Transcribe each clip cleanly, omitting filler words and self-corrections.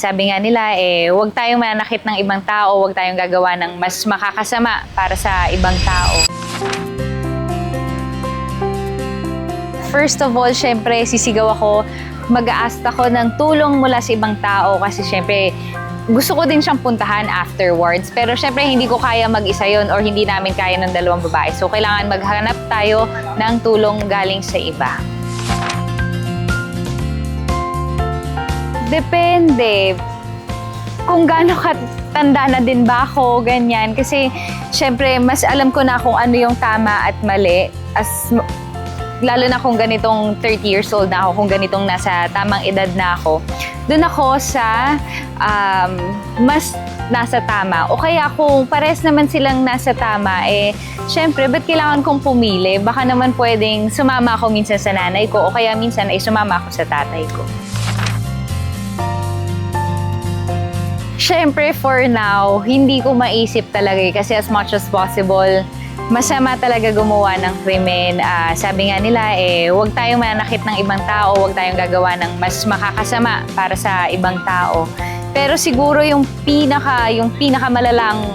Sabi nga nila, huwag tayong mananakit ng ibang tao, huwag tayong gagawa ng mas makakasama para sa ibang tao. First of all, syempre, sisigaw ako, mag-a-ask ako ng tulong mula sa ibang tao kasi syempre, gusto ko din siyang puntahan afterwards. Pero syempre, hindi ko kaya mag-isa yun or hindi namin kaya ng dalawang babae. So, kailangan maghanap tayo ng tulong galing sa iba. Depende. Kung gaano katanda na din ba ako, ganyan. Kasi, syempre, mas alam ko na kung ano yung tama at mali. Lalo na kung ganitong 30 years old na ako, kung ganitong nasa tamang edad na ako. Doon ako sa mas nasa tama. O kaya kung pares naman silang nasa tama, syempre, ba't kailangan kong pumili? Baka naman pwedeng sumama ako minsan sa nanay ko o kaya minsan ay sumama ako sa tatay ko. Siyempre, for now, hindi ko maisip talaga kasi as much as possible, masama talaga gumawa ng krimen. Sabi nga nila, huwag tayong mananakit ng ibang tao, huwag tayong gagawa ng mas makakasama para sa ibang tao. Pero siguro yung pinakamalalang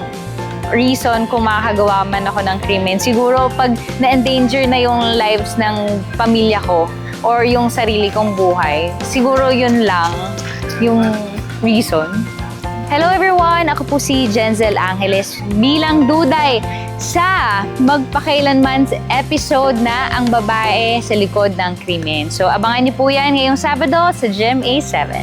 reason kung makakagawa man ako ng krimen, siguro pag na-endanger na yung lives ng pamilya ko or yung sarili kong buhay, siguro yun lang yung reason. Hello everyone! Ako po si Jenzel Angeles bilang duday sa Magpakailanman's episode na Ang Babae sa Likod ng Krimen. So abangan niyo po yan ngayong Sabado sa GMA7.